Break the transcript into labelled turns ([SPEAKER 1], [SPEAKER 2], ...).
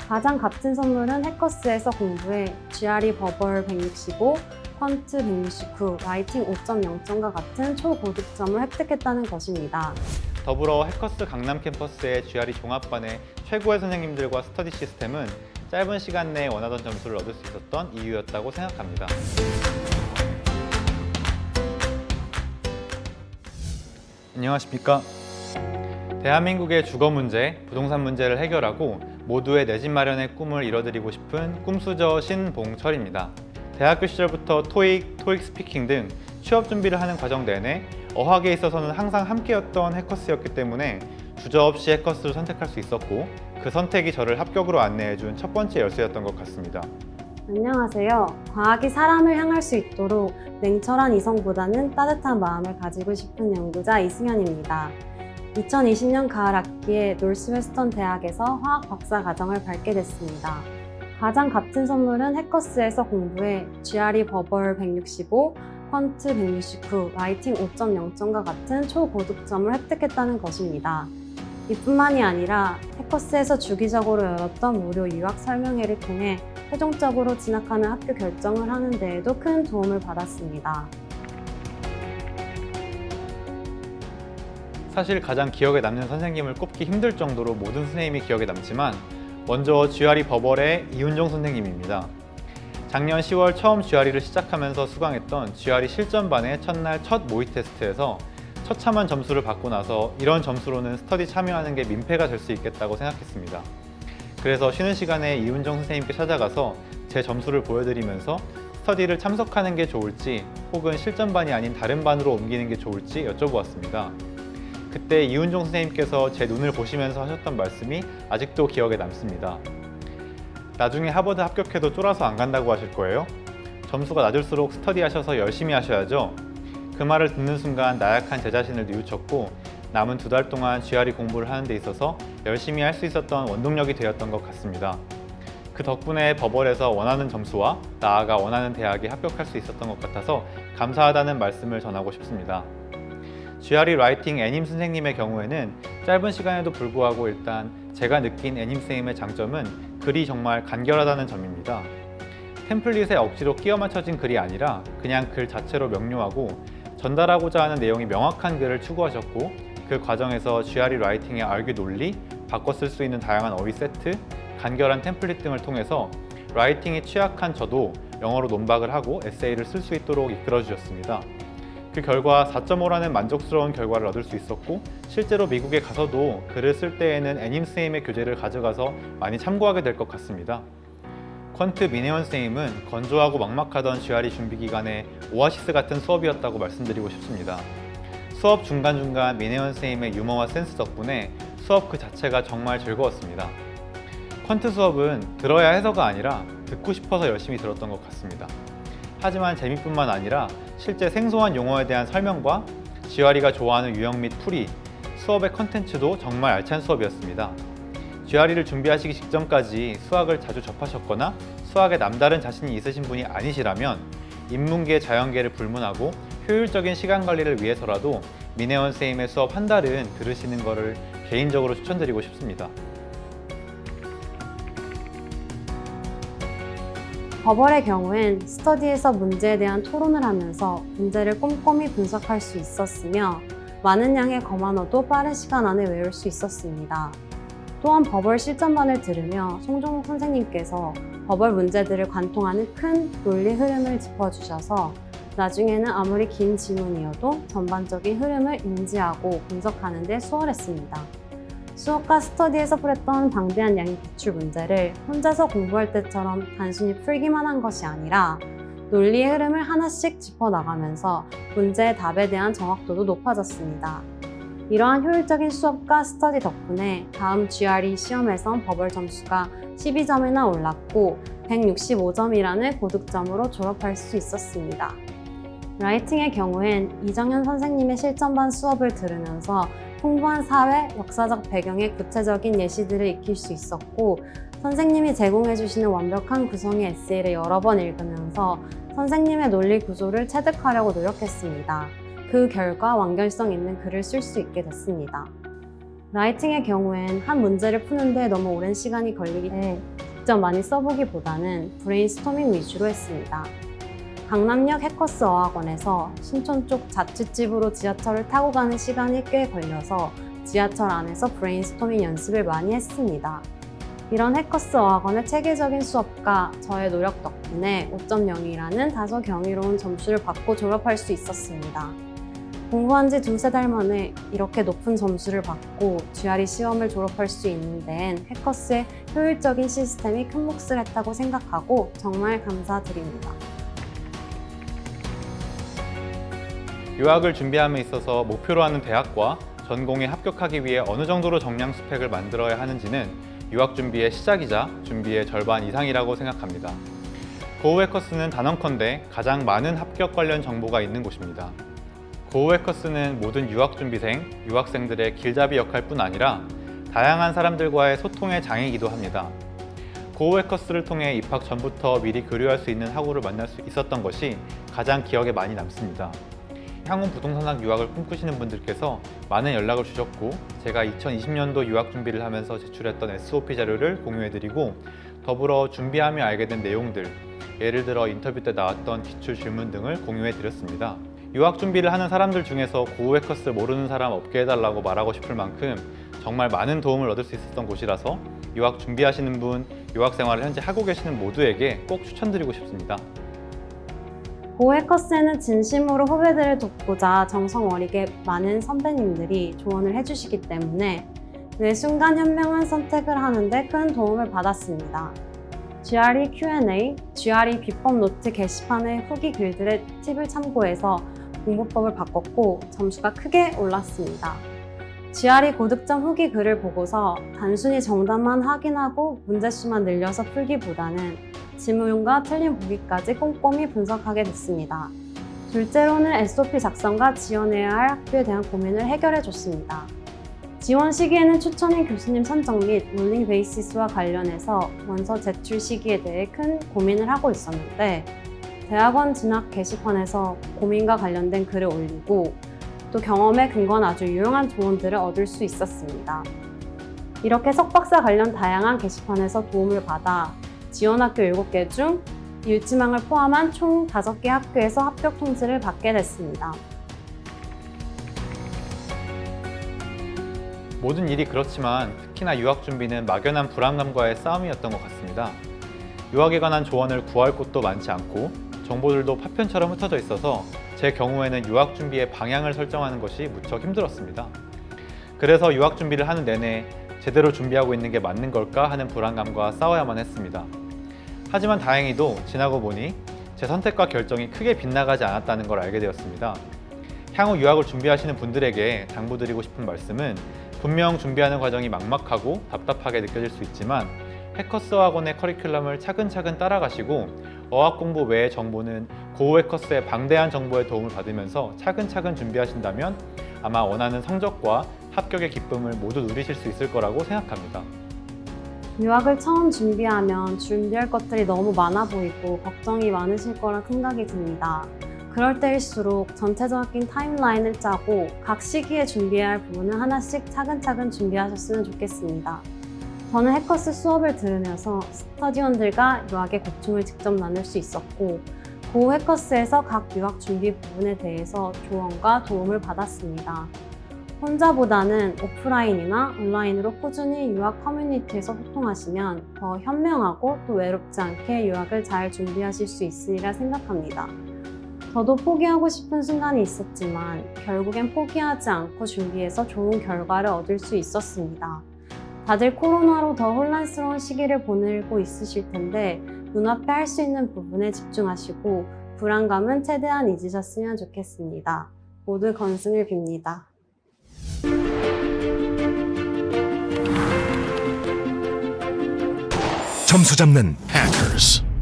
[SPEAKER 1] 가장 값진 선물은 해커스에서 공부해 GRE 버벌 165, 퀀트 169, 라이팅 5.0점과 같은 초고득점을 획득했다는 것입니다.
[SPEAKER 2] 더불어 해커스 강남 캠퍼스의 GRE 종합반의 최고의 선생님들과 스터디 시스템은 짧은 시간 내에 원하던 점수를 얻을 수 있었던 이유였다고 생각합니다. 안녕하십니까? 대한민국의 주거 문제, 부동산 문제를 해결하고 모두의 내 집 마련의 꿈을 이뤄드리고 싶은 꿈수저 신봉철입니다. 대학교 시절부터 토익 스피킹 등 취업 준비를 하는 과정 내내 어학에 있어서는 항상 함께였던 해커스였기 때문에 주저없이 해커스를 선택할 수 있었고 그 선택이 저를 합격으로 안내해준 첫 번째 열쇠였던 것 같습니다.
[SPEAKER 1] 안녕하세요. 과학이 사람을 향할 수 있도록 냉철한 이성보다는 따뜻한 마음을 가지고 싶은 연구자 이승현입니다. 2020년 가을 학기에 노스웨스턴 대학에서 화학 박사 과정을 밟게 됐습니다. 가장 값진 선물은 해커스에서 공부해 GRE 버벌 165, 퀀트 169, 라이팅 5.0점과 같은 초고득점을 획득했다는 것입니다. 이뿐만이 아니라 해커스에서 주기적으로 열었던 무료 유학 설명회를 통해 최종적으로 진학하는 학교 결정을 하는 데에도 큰 도움을 받았습니다.
[SPEAKER 2] 사실 가장 기억에 남는 선생님을 꼽기 힘들 정도로 모든 선생님이 기억에 남지만 먼저 GRE 버벌의 이훈종 선생님입니다. 작년 10월 처음 GRE를 시작하면서 수강했던 GRE 실전반의 첫날 첫 모의 테스트에서 처참한 점수를 받고 나서 이런 점수로는 스터디 참여하는 게 민폐가 될 수 있겠다고 생각했습니다. 그래서 쉬는 시간에 이훈정 선생님께 찾아가서 제 점수를 보여드리면서 스터디를 참석하는 게 좋을지 혹은 실전반이 아닌 다른 반으로 옮기는 게 좋을지 여쭤보았습니다. 그때 이훈종 선생님께서 제 눈을 보시면서 하셨던 말씀이 아직도 기억에 남습니다. 나중에 하버드 합격해도 쫄아서 안 간다고 하실 거예요? 점수가 낮을수록 스터디 하셔서 열심히 하셔야죠. 그 말을 듣는 순간 나약한 제 자신을 뉘우쳤고 남은 2달 동안 GRE 공부를 하는 데 있어서 열심히 할 수 있었던 원동력이 되었던 것 같습니다. 그 덕분에 버벌에서 원하는 점수와 나아가 원하는 대학에 합격할 수 있었던 것 같아서 감사하다는 말씀을 전하고 싶습니다. GRE 라이팅 애님 선생님의 경우에는 짧은 시간에도 불구하고 일단 제가 느낀 애님 선생님의 장점은 글이 정말 간결하다는 점입니다. 템플릿에 억지로 끼워 맞춰진 글이 아니라 그냥 글 자체로 명료하고 전달하고자 하는 내용이 명확한 글을 추구하셨고 그 과정에서 GRE 라이팅의 알기 논리, 바꿔 쓸 수 있는 다양한 어휘 세트, 간결한 템플릿 등을 통해서 라이팅에 취약한 저도 영어로 논박을 하고 에세이를 쓸 수 있도록 이끌어 주셨습니다. 그 결과 4.5라는 만족스러운 결과를 얻을 수 있었고 실제로 미국에 가서도 글을 쓸 때에는 애님 선생님의 교재를 가져가서 많이 참고하게 될 것 같습니다. 퀀트 민혜원 선생님은 건조하고 막막하던 GRE 준비 기간에 오아시스 같은 수업이었다고 말씀드리고 싶습니다. 수업 중간중간 민혜원 선생님의 유머와 센스 덕분에 수업 그 자체가 정말 즐거웠습니다. 퀀트 수업은 들어야 해서가 아니라 듣고 싶어서 열심히 들었던 것 같습니다. 하지만 재미뿐만 아니라 실제 생소한 용어에 대한 설명과 GRE가 좋아하는 유형 및 풀이, 수업의 컨텐츠도 정말 알찬 수업이었습니다. GRE를 준비하시기 직전까지 수학을 자주 접하셨거나 수학에 남다른 자신이 있으신 분이 아니시라면 인문계, 자연계를 불문하고 효율적인 시간 관리를 위해서라도 민혜원 선생님의 수업 한 달은 들으시는 것을 개인적으로 추천드리고 싶습니다.
[SPEAKER 1] 버벌의 경우엔 스터디에서 문제에 대한 토론을 하면서 문제를 꼼꼼히 분석할 수 있었으며 많은 양의 거만어도 빠른 시간 안에 외울 수 있었습니다. 또한 버벌 실전반을 들으며 송종욱 선생님께서 버벌 문제들을 관통하는 큰 논리 흐름을 짚어주셔서 나중에는 아무리 긴 지문이어도 전반적인 흐름을 인지하고 분석하는 데 수월했습니다. 수업과 스터디에서 풀었던 방대한 양의 기출 문제를 혼자서 공부할 때처럼 단순히 풀기만 한 것이 아니라 논리의 흐름을 하나씩 짚어나가면서 문제의 답에 대한 정확도도 높아졌습니다. 이러한 효율적인 수업과 스터디 덕분에 다음 GRE 시험에선 버벌 점수가 12점이나 올랐고 165점이라는 고득점으로 졸업할 수 있었습니다. 라이팅의 경우엔 이정현 선생님의 실전반 수업을 들으면서 풍부한 사회, 역사적 배경의 구체적인 예시들을 익힐 수 있었고 선생님이 제공해 주시는 완벽한 구성의 에세이를 여러 번 읽으면서 선생님의 논리 구조를 체득하려고 노력했습니다. 그 결과 완결성 있는 글을 쓸 수 있게 됐습니다. 라이팅의 경우엔 한 문제를 푸는데 너무 오랜 시간이 걸리기 때문에 직접 많이 써보기보다는 브레인스토밍 위주로 했습니다. 강남역 해커스 어학원에서 신촌 쪽 자취집으로 지하철을 타고 가는 시간이 꽤 걸려서 지하철 안에서 브레인스토밍 연습을 많이 했습니다. 이런 해커스 어학원의 체계적인 수업과 저의 노력 덕분에 5.0이라는 다소 경이로운 점수를 받고 졸업할 수 있었습니다. 공부한 지 두세 달 만에 이렇게 높은 점수를 받고 GRE 시험을 졸업할 수 있는 데엔 해커스의 효율적인 시스템이 큰 몫을 했다고 생각하고 정말 감사드립니다.
[SPEAKER 2] 유학을 준비함에 있어서 목표로 하는 대학과 전공에 합격하기 위해 어느 정도로 정량 스펙을 만들어야 하는지는 유학 준비의 시작이자 준비의 절반 이상이라고 생각합니다. 고우 해커스는 단언컨대 가장 많은 합격 관련 정보가 있는 곳입니다. 고우 해커스는 모든 유학 준비생, 유학생들의 길잡이 역할뿐 아니라 다양한 사람들과의 소통의 장이기도 합니다. 고우 해커스를 통해 입학 전부터 미리 교류할 수 있는 학우를 만날 수 있었던 것이 가장 기억에 많이 남습니다. 향후 부동산학 유학을 꿈꾸시는 분들께서 많은 연락을 주셨고 제가 2020년도 유학 준비를 하면서 제출했던 SOP 자료를 공유해드리고 더불어 준비하며 알게 된 내용들, 예를 들어 인터뷰 때 나왔던 기출 질문 등을 공유해드렸습니다. 유학 준비를 하는 사람들 중에서 고우 해커스를 모르는 사람 없게 해달라고 말하고 싶을 만큼 정말 많은 도움을 얻을 수 있었던 곳이라서 유학 준비하시는 분, 유학 생활을 현재 하고 계시는 모두에게 꼭 추천드리고 싶습니다.
[SPEAKER 1] 고우 해커스에는 진심으로 후배들을 돕고자 정성 어리게 많은 선배님들이 조언을 해주시기 때문에 매 순간 현명한 선택을 하는데 큰 도움을 받았습니다. GRE Q&A, GRE 비법 노트 게시판의 후기 글들의 팁을 참고해서 공부법을 바꿨고 점수가 크게 올랐습니다. GRE 고득점 후기 글을 보고서 단순히 정답만 확인하고 문제수만 늘려서 풀기보다는 지문과 틀린 보기까지 꼼꼼히 분석하게 됐습니다. 둘째로는 SOP 작성과 지원해야 할 학교에 대한 고민을 해결해 줬습니다. 지원 시기에는 추천인 교수님 선정 및 롤링 베이시스와 관련해서 원서 제출 시기에 대해 큰 고민을 하고 있었는데 대학원 진학 게시판에서 고민과 관련된 글을 올리고 또 경험에 근거한 아주 유용한 조언들을 얻을 수 있었습니다. 이렇게 석박사 관련 다양한 게시판에서 도움을 받아 지원학교 7개 중 유치망을 포함한 총 5개 학교에서 합격 통지를 받게 됐습니다.
[SPEAKER 2] 모든 일이 그렇지만 특히나 유학 준비는 막연한 불안감과의 싸움이었던 것 같습니다. 유학에 관한 조언을 구할 곳도 많지 않고 정보들도 파편처럼 흩어져 있어서 제 경우에는 유학 준비의 방향을 설정하는 것이 무척 힘들었습니다. 그래서 유학 준비를 하는 내내 제대로 준비하고 있는 게 맞는 걸까 하는 불안감과 싸워야만 했습니다. 하지만 다행히도 지나고 보니 제 선택과 결정이 크게 빗나가지 않았다는 걸 알게 되었습니다. 향후 유학을 준비하시는 분들에게 당부드리고 싶은 말씀은 분명 준비하는 과정이 막막하고 답답하게 느껴질 수 있지만 해커스 학원의 커리큘럼을 차근차근 따라가시고 어학 공부 외의 정보는 고우 해커스의 방대한 정보에 도움을 받으면서 차근차근 준비하신다면 아마 원하는 성적과 합격의 기쁨을 모두 누리실 수 있을 거라고 생각합니다.
[SPEAKER 1] 유학을 처음 준비하면 준비할 것들이 너무 많아 보이고 걱정이 많으실 거라 생각이 듭니다. 그럴 때일수록 전체적인 타임라인을 짜고 각 시기에 준비해야 할 부분을 하나씩 차근차근 준비하셨으면 좋겠습니다. 저는 해커스 수업을 들으면서 스터디원들과 유학의 고충을 직접 나눌 수 있었고 고우 해커스에서 각 유학 준비 부분에 대해서 조언과 도움을 받았습니다. 혼자보다는 오프라인이나 온라인으로 꾸준히 유학 커뮤니티에서 소통하시면 더 현명하고 또 외롭지 않게 유학을 잘 준비하실 수 있으리라 생각합니다. 저도 포기하고 싶은 순간이 있었지만 결국엔 포기하지 않고 준비해서 좋은 결과를 얻을 수 있었습니다. 다들 코로나로 더 혼란스러운 시기를 보내고 있으실 텐데 눈앞에 할 수 있는 부분에 집중하시고 불안감은 최대한 잊으셨으면 좋겠습니다. 모두 건승을 빕니다.
[SPEAKER 3] 점수 잡는 Hackers.